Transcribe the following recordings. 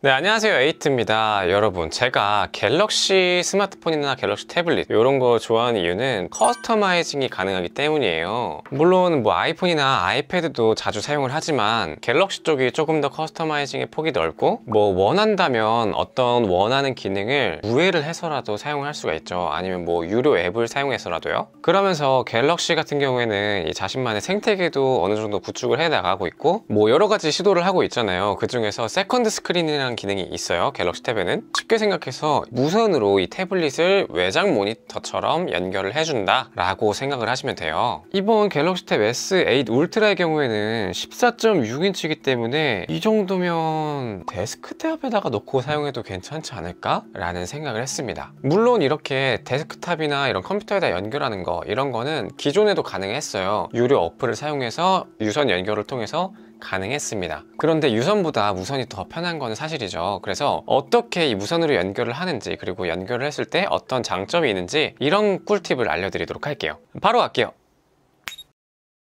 네, 안녕하세요. 에이트입니다. 여러분, 제가 갤럭시 스마트폰이나 갤럭시 태블릿 이런 거 좋아하는 이유는 커스터마이징이 가능하기 때문이에요. 물론 뭐 아이폰이나 아이패드도 자주 사용을 하지만 갤럭시 쪽이 조금 더 커스터마이징의 폭이 넓고 뭐 원한다면 어떤 원하는 기능을 우회를 해서라도 사용을 할 수가 있죠. 아니면 뭐 유료 앱을 사용해서라도요. 그러면서 갤럭시 같은 경우에는 이 자신만의 생태계도 어느 정도 구축을 해 나가고 있고 뭐 여러 가지 시도를 하고 있잖아요. 그 중에서 세컨드 스크린이라는 기능이 있어요. 갤럭시 탭에는 쉽게 생각해서 무선으로 이 태블릿을 외장 모니터처럼 연결을 해준다 라고 생각을 하시면 돼요. 이번 갤럭시 탭 S8 울트라의 경우에는 14.6인치이기 때문에 이 정도면 데스크탑에다가 놓고 사용해도 괜찮지 않을까? 라는 생각을 했습니다. 물론 이렇게 데스크탑이나 이런 컴퓨터에다 연결하는 거 이런 거는 기존에도 가능했어요. 유료 어플을 사용해서 유선 연결을 통해서 가능했습니다. 그런데 유선보다 무선이 더 편한 건 사실이죠. 그래서 어떻게 이 무선으로 연결을 하는지, 그리고 연결을 했을 때 어떤 장점이 있는지 이런 꿀팁을 알려드리도록 할게요. 바로 갈게요.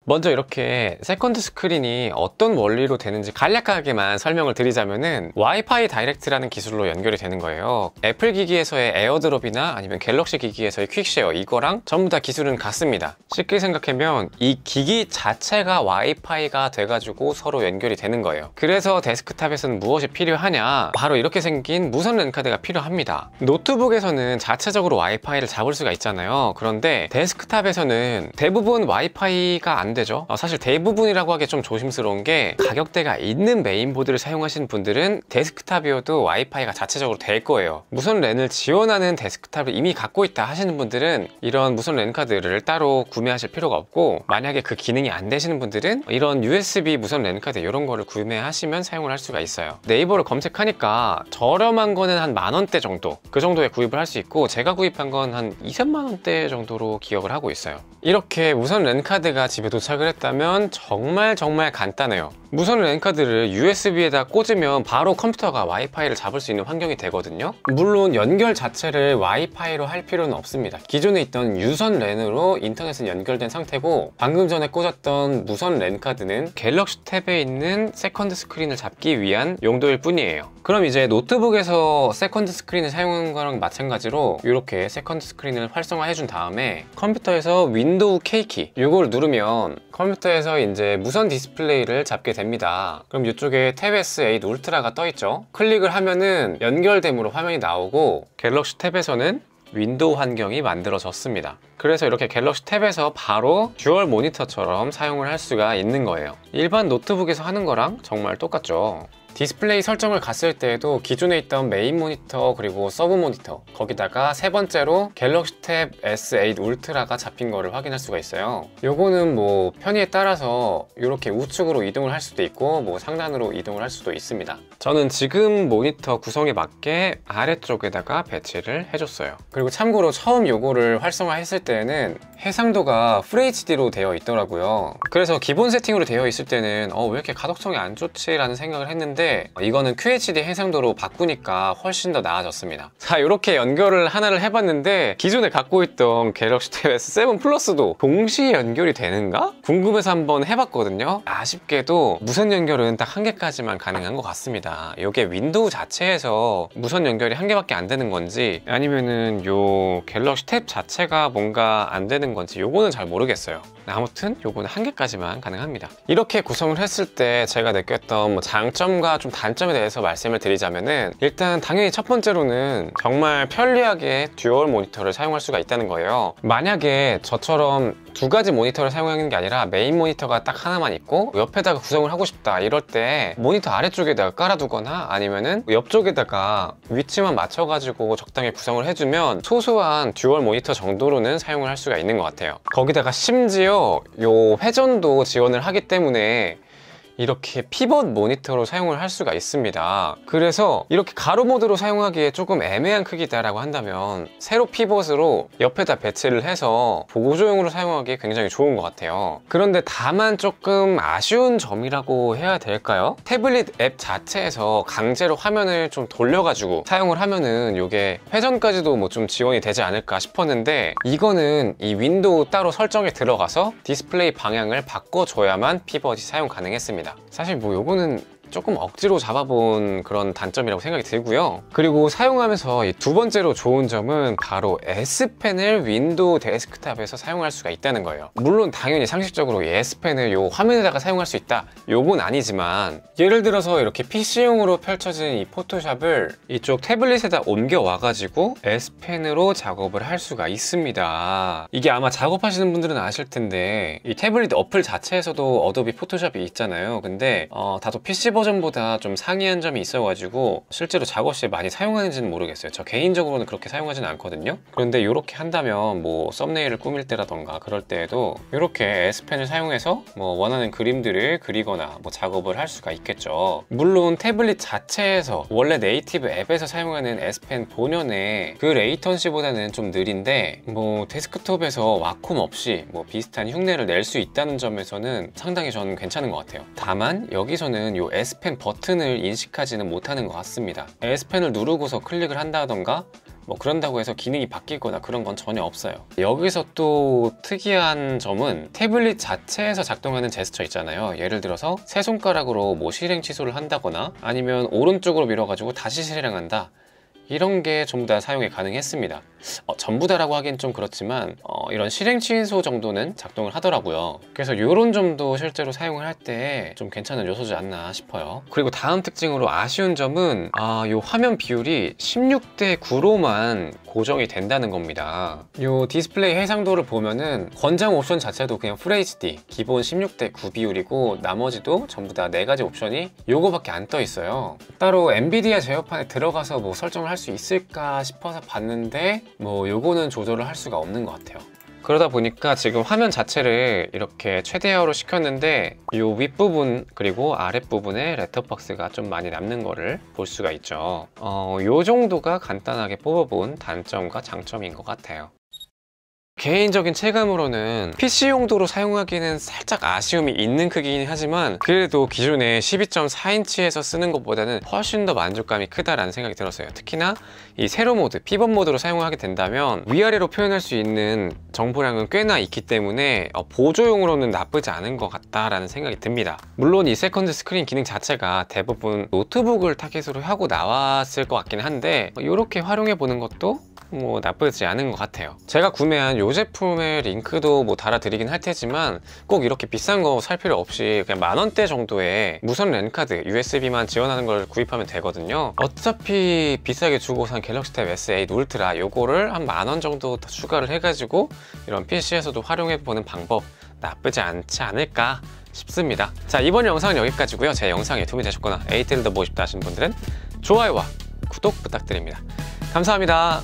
먼저 이렇게 세컨드 스크린이 어떤 원리로 되는지 간략하게만 설명을 드리자면은 와이파이 다이렉트라는 기술로 연결이 되는 거예요. 애플 기기에서의 에어드롭이나 아니면 갤럭시 기기에서의 퀵쉐어 이거랑 전부 다 기술은 같습니다. 쉽게 생각하면 이 기기 자체가 와이파이가 돼가지고 서로 연결이 되는 거예요. 그래서 데스크탑에서는 무엇이 필요하냐? 바로 이렇게 생긴 무선 랜카드가 필요합니다. 노트북에서는 자체적으로 와이파이를 잡을 수가 있잖아요. 그런데 데스크탑에서는 대부분 와이파이가 안 되죠. 사실 대부분이라고 하기 좀 조심스러운 게 가격대가 있는 메인보드를 사용하시는 분들은 데스크탑이어도 와이파이가 자체적으로 될 거예요. 무선 랜을 지원하는 데스크탑을 이미 갖고 있다 하시는 분들은 이런 무선 랜 카드를 따로 구매하실 필요가 없고, 만약에 그 기능이 안 되시는 분들은 이런 USB 무선 랜 카드 이런 거를 구매하시면 사용을 할 수가 있어요. 네이버를 검색하니까 저렴한 거는 한 10,000원대 정도, 그 정도에 구입을 할 수 있고, 제가 구입한 건 한 2-3만 원대 정도로 기억을 하고 있어요. 이렇게 무선 랜 카드가 집에 도착을 했다면 정말 간단해요. 무선 랜카드를 USB에다 꽂으면 바로 컴퓨터가 와이파이를 잡을 수 있는 환경이 되거든요. 물론 연결 자체를 와이파이로 할 필요는 없습니다. 기존에 있던 유선 랜으로 인터넷은 연결된 상태고, 방금 전에 꽂았던 무선 랜카드는 갤럭시 탭에 있는 세컨드 스크린을 잡기 위한 용도일 뿐이에요. 그럼 이제 노트북에서 세컨드 스크린을 사용하는 거랑 마찬가지로 이렇게 세컨드 스크린을 활성화해 준 다음에 컴퓨터에서 윈도우 K키 이걸 누르면 컴퓨터에서 이제 무선 디스플레이를 잡게 됩니다. 그럼 이쪽에 탭 S8 울트라가 떠 있죠. 클릭을 하면은 연결됨으로 화면이 나오고, 갤럭시 탭에서는 윈도우 환경이 만들어졌습니다. 그래서 이렇게 갤럭시 탭에서 바로 듀얼 모니터처럼 사용을 할 수가 있는 거예요. 일반 노트북에서 하는 거랑 정말 똑같죠. 디스플레이 설정을 갔을 때에도 기존에 있던 메인 모니터 그리고 서브 모니터, 거기다가 세 번째로 갤럭시 탭 S8 울트라가 잡힌 거를 확인할 수가 있어요. 요거는 뭐 편의에 따라서 이렇게 우측으로 이동을 할 수도 있고 뭐 상단으로 이동을 할 수도 있습니다. 저는 지금 모니터 구성에 맞게 아래쪽에다가 배치를 해줬어요. 그리고 참고로 처음 요거를 활성화했을 때는 해상도가 FHD로 되어 있더라고요. 그래서 기본 세팅으로 되어 있을 때는 왜 이렇게 가독성이 안 좋지? 라는 생각을 했는데, 이거는 QHD 해상도로 바꾸니까 훨씬 더 나아졌습니다. 자, 이렇게 연결을 하나를 해봤는데 기존에 갖고 있던 갤럭시 탭 S7 플러스도 동시에 연결이 되는가? 궁금해서 한번 해봤거든요. 아쉽게도 무선 연결은 딱 한 개까지만 가능한 것 같습니다. 이게 윈도우 자체에서 무선 연결이 한 개밖에 안 되는 건지, 아니면은 요 갤럭시 탭 자체가 뭔가 안 되는 건지 요거는 잘 모르겠어요. 아무튼 요거는 한 개까지만 가능합니다. 이렇게 구성을 했을 때 제가 느꼈던 뭐 장점과 좀 단점에 대해서 말씀을 드리자면은, 일단 당연히 첫 번째로는 정말 편리하게 듀얼 모니터를 사용할 수가 있다는 거예요. 만약에 저처럼 두 가지 모니터를 사용하는 게 아니라 메인 모니터가 딱 하나만 있고 옆에다가 구성을 하고 싶다 이럴 때 모니터 아래쪽에다가 깔아두거나 아니면은 옆쪽에다가 위치만 맞춰가지고 적당히 구성을 해주면 소소한 듀얼 모니터 정도로는 사용을 할 수가 있는 것 같아요. 거기다가 심지어 요 회전도 지원을 하기 때문에 이렇게 피벗 모니터로 사용을 할 수가 있습니다. 그래서 이렇게 가로 모드로 사용하기에 조금 애매한 크기다라고 한다면 세로 피벗으로 옆에다 배치를 해서 보조용으로 사용하기에 굉장히 좋은 것 같아요. 그런데 다만 조금 아쉬운 점이라고 해야 될까요? 태블릿 앱 자체에서 강제로 화면을 좀 돌려가지고 사용을 하면은 이게 회전까지도 뭐 좀 지원이 되지 않을까 싶었는데, 이거는 이 윈도우 따로 설정에 들어가서 디스플레이 방향을 바꿔줘야만 피벗이 사용 가능했습니다. 사실 뭐 요거는 조금 억지로 잡아본 그런 단점이라고 생각이 들고요. 그리고 사용하면서 이 두 번째로 좋은 점은 바로 S펜을 윈도우 데스크탑에서 사용할 수가 있다는 거예요. 물론 당연히 상식적으로 이 S펜을 요 화면에다가 사용할 수 있다, 요건 아니지만 예를 들어서 이렇게 PC용으로 펼쳐진 이 포토샵을 이쪽 태블릿에다 옮겨와 가지고 S펜으로 작업을 할 수가 있습니다. 이게 아마 작업하시는 분들은 아실 텐데 이 태블릿 어플 자체에서도 어도비 포토샵이 있잖아요. 근데 다소 PC 버전보다 좀 상이한 점이 있어가지고 실제로 작업 시에 많이 사용하는지는 모르겠어요. 저 개인적으로는 그렇게 사용하지는 않거든요. 그런데 이렇게 한다면 뭐 썸네일을 꾸밀 때라던가 그럴 때에도 이렇게 S펜을 사용해서 뭐 원하는 그림들을 그리거나 뭐 작업을 할 수가 있겠죠. 물론 태블릿 자체에서 원래 네이티브 앱에서 사용하는 S펜 본연의 그 레이턴시보다는 좀 느린데 뭐 데스크톱에서 와콤 없이 뭐 비슷한 흉내를 낼 수 있다는 점에서는 상당히 저는 괜찮은 것 같아요. 다만 여기서는 이 S펜 버튼을 인식하지는 못하는 것 같습니다. S펜을 누르고서 클릭을 한다던가 뭐 그런다고 해서 기능이 바뀌거나 그런 건 전혀 없어요. 여기서 또 특이한 점은 태블릿 자체에서 작동하는 제스처 있잖아요. 예를 들어서 세 손가락으로 뭐 실행 취소를 한다거나 아니면 오른쪽으로 밀어가지고 다시 실행한다, 이런 게 전부 다 사용이 가능했습니다. 전부 다라고 하긴 좀 그렇지만 이런 실행 취소 정도는 작동을 하더라고요. 그래서 이런 점도 실제로 사용을 할 때 좀 괜찮은 요소지 않나 싶어요. 그리고 다음 특징으로 아쉬운 점은 이 화면 비율이 16대 9로만 고정이 된다는 겁니다. 이 디스플레이 해상도를 보면은 권장 옵션 자체도 그냥 FHD 기본 16대 9 비율이고 나머지도 전부 다 4가지 옵션이 요거밖에 안 떠 있어요. 따로 엔비디아 제어판에 들어가서 뭐 설정을 할 수 있을까 싶어서 봤는데 뭐 요거는 조절을 할 수가 없는 것 같아요. 그러다 보니까 지금 화면 자체를 이렇게 최대화로 시켰는데 이 윗부분 그리고 아랫부분에 레터박스가 좀 많이 남는 거를 볼 수가 있죠. 요 정도가 간단하게 뽑아본 단점과 장점인 것 같아요. 개인적인 체감으로는 PC 용도로 사용하기에는 살짝 아쉬움이 있는 크기긴 하지만 그래도 기존의 12.4인치에서 쓰는 것보다는 훨씬 더 만족감이 크다라는 생각이 들었어요. 특히나 이 세로 모드, 피벗 모드로 사용하게 된다면 위아래로 표현할 수 있는 정보량은 꽤나 있기 때문에 보조용으로는 나쁘지 않은 것 같다라는 생각이 듭니다. 물론 이 세컨드 스크린 기능 자체가 대부분 노트북을 타깃으로 하고 나왔을 것 같긴 한데 이렇게 활용해 보는 것도 뭐 나쁘지 않은 것 같아요. 제가 구매한 이 제품의 링크도 뭐 달아드리긴 할 테지만 꼭 이렇게 비싼 거 살 필요 없이 그냥 10,000원대 정도의 무선 랜카드 USB만 지원하는 걸 구입하면 되거든요. 어차피 비싸게 주고 산 갤럭시 탭 S8 울트라 요거를 한 10,000원 정도 더 추가를 해가지고 이런 PC에서도 활용해보는 방법 나쁘지 않지 않을까 싶습니다. 자, 이번 영상은 여기까지고요. 제 영상에 도움이 되셨거나 에이테를 더 보고 싶다 하시는 분들은 좋아요와 구독 부탁드립니다. 감사합니다.